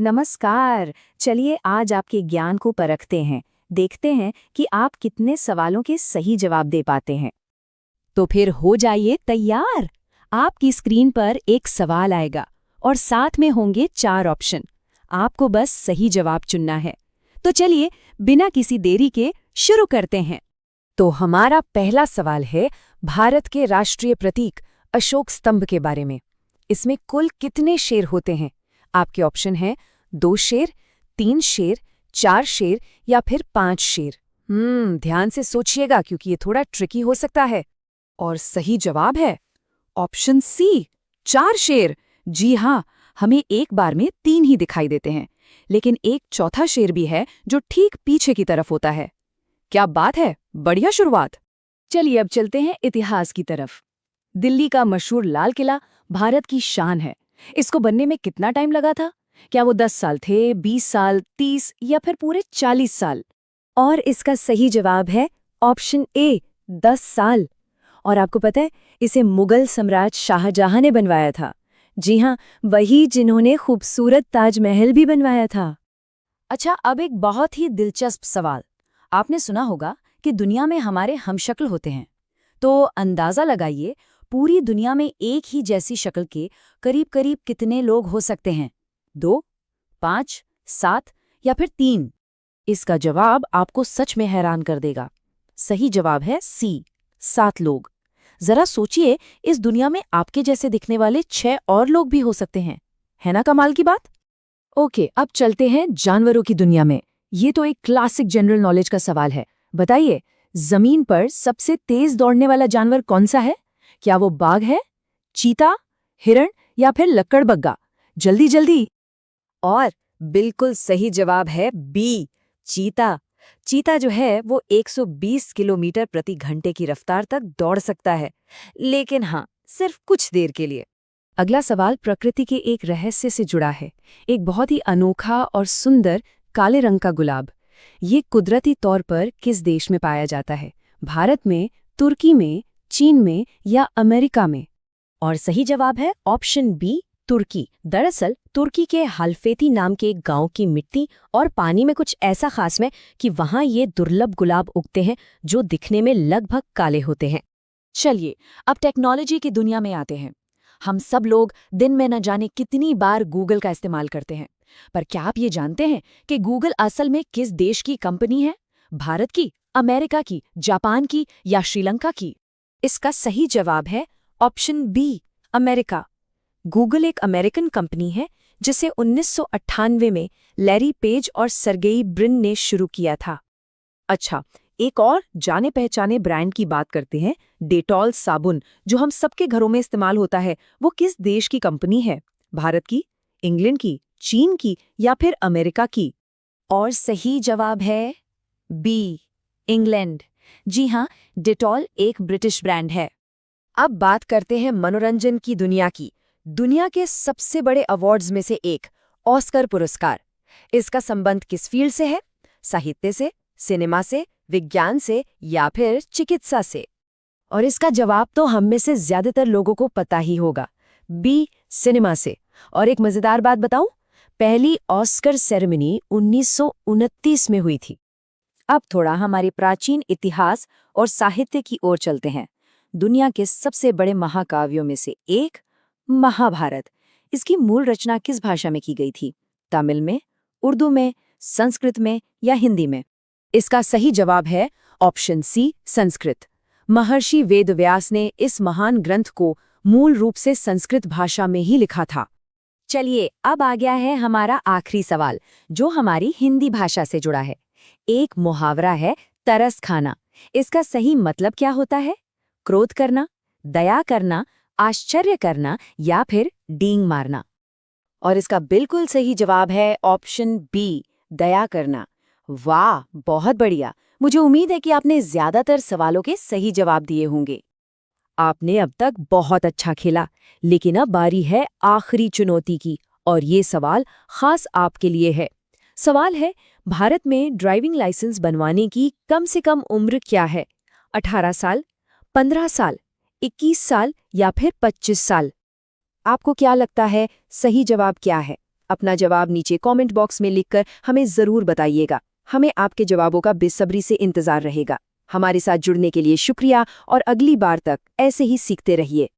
नमस्कार। चलिए आज आपके ज्ञान को परखते हैं। देखते हैं कि आप कितने सवालों के सही जवाब दे पाते हैं। तो फिर हो जाइए तैयार। आपकी स्क्रीन पर एक सवाल आएगा और साथ में होंगे 4 ऑप्शन। आपको बस सही जवाब चुनना है। तो चलिए बिना किसी देरी के शुरू करते हैं। तो हमारा पहला सवाल है भारत के राष्ट्रीय प्रतीक अशोक स्तंभ के बारे में। इसमें कुल कितने शेर होते हैं? आपके ऑप्शन हैं 2 शेर, 3 शेर, 4 शेर या फिर 5 शेर। ध्यान से सोचिएगा क्योंकि ये थोड़ा ट्रिकी हो सकता है। और सही जवाब है ऑप्शन सी, 4 शेर। जी हाँ, हमें एक बार में 3 ही दिखाई देते हैं, लेकिन एक चौथा शेर भी है जो ठीक पीछे की तरफ होता है। क्या बात है, बढ़िया शुरुआत। चलिए अब चलते हैं इतिहास की तरफ। दिल्ली का मशहूर लाल किला भारत की शान है। इसको बनने में कितना टाइम लगा था? क्या वो 10 साल थे, 20 साल, 30 या फिर पूरे 40 साल? और इसका सही जवाब है ऑप्शन ए, 10 साल। और आपको पता है, इसे मुगल सम्राट शाहजहां ने बनवाया था। जी हाँ, वही जिन्होंने खूबसूरत ताजमहल भी बनवाया था। अच्छा, अब एक बहुत ही दिलचस्प सवाल। आपने सुना होगा कि दुनिया में हमारे हमशक्ल होते हैं। तो अंदाजा लगाइए, पूरी दुनिया में एक ही जैसी शक्ल के करीब करीब कितने लोग हो सकते हैं? 2, 5, 7 या फिर 3? इसका जवाब आपको सच में हैरान कर देगा। सही जवाब है सी, 7 लोग। जरा सोचिए, इस दुनिया में आपके जैसे दिखने वाले 6 और लोग भी हो सकते हैं। है ना कमाल की बात? ओके, अब चलते हैं जानवरों की दुनिया में। ये तो एक क्लासिक जनरल नॉलेज का सवाल है। बताइए, जमीन पर सबसे तेज दौड़ने वाला जानवर कौन सा है? क्या वो बाघ है, चीता, हिरण या फिर लक्कड़बग्गा? जल्दी जल्दी। और बिल्कुल सही जवाब है बी, चीता। चीता जो है वो 120 किलोमीटर प्रति घंटे की रफ्तार तक दौड़ सकता है, लेकिन हाँ, सिर्फ कुछ देर के लिए। अगला सवाल प्रकृति के एक रहस्य से जुड़ा है। एक बहुत ही अनोखा और सुंदर काले रंग का गुलाब। ये कुदरती तौर पर किस देश में पाया जाता है? भारत में, तुर्की में, चीन में या अमेरिका में? और सही जवाब है ऑप्शन बी, तुर्की। दरअसल तुर्की के हल्फेती नाम के एक गांव की मिट्टी और पानी में कुछ ऐसा खास है कि वहां ये दुर्लभ गुलाब उगते हैं जो दिखने में लगभग काले होते हैं। चलिए अब टेक्नोलॉजी की दुनिया में आते हैं। हम सब लोग दिन में न जाने कितनी बार गूगल का इस्तेमाल करते हैं, पर क्या आप ये जानते हैं कि गूगल असल में किस देश की कंपनी है? भारत की, अमेरिका की, जापान की या श्रीलंका की? इसका सही जवाब है ऑप्शन बी, अमेरिका। गूगल एक अमेरिकन कंपनी है जिसे 1998 में लैरी पेज और सर्गेई ब्रिन ने शुरू किया था। अच्छा, एक और जाने पहचाने ब्रांड की बात करते हैं। डेटॉल साबुन, जो हम सबके घरों में इस्तेमाल होता है, वो किस देश की कंपनी है? भारत की, इंग्लैंड की, चीन की या फिर अमेरिका की? और सही जवाब है बी, इंग्लैंड। जी हाँ, डेटॉल एक ब्रिटिश ब्रांड है। अब बात करते हैं मनोरंजन की दुनिया की। दुनिया के सबसे बड़े अवार्ड्स में से एक, ऑस्कर पुरस्कार। इसका संबंध किस फील्ड से है? साहित्य से, सिनेमा से, विज्ञान से या फिर चिकित्सा से? और इसका जवाब तो हम में से ज्यादातर लोगों को पता ही होगा, बी, सिनेमा से। और एक मजेदार बात बताऊं, पहली ऑस्कर सेरेमनी 1929 में हुई थी। अब थोड़ा हमारे प्राचीन इतिहास और साहित्य की ओर चलते हैं। दुनिया के सबसे बड़े महाकाव्यों में से एक, महाभारत। इसकी मूल रचना किस भाषा में की गई थी? तमिल में, उर्दू में, संस्कृत में या हिंदी में? इसका सही जवाब है ऑप्शन सी, संस्कृत। महर्षि वेदव्यास ने इस महान ग्रंथ को मूल रूप से संस्कृत भाषा में ही लिखा था। चलिए अब आ गया है हमारा आखिरी सवाल, जो हमारी हिंदी भाषा से जुड़ा है। एक मुहावरा है तरस खाना। इसका सही मतलब क्या होता है? क्रोध करना, दया करना, आश्चर्य करना या फिर डींग मारना? और इसका बिल्कुल सही जवाब है ऑप्शन बी, दया करना। वाह, बहुत बढ़िया। मुझे उम्मीद है कि आपने ज्यादातर सवालों के सही जवाब दिए होंगे। आपने अब तक बहुत अच्छा खेला, लेकिन अब बारी है आखिरी चुनौती की, और ये सवाल खास आपके लिए है। सवाल है, भारत में ड्राइविंग लाइसेंस बनवाने की कम से कम उम्र क्या है? 18 साल, 15 साल, 21 साल या फिर 25 साल? आपको क्या लगता है, सही जवाब क्या है? अपना जवाब नीचे कमेंट बॉक्स में लिखकर हमें ज़रूर बताइएगा। हमें आपके जवाबों का बेसब्री से इंतज़ार रहेगा। हमारे साथ जुड़ने के लिए शुक्रिया और अगली बार तक ऐसे ही सीखते रहिए।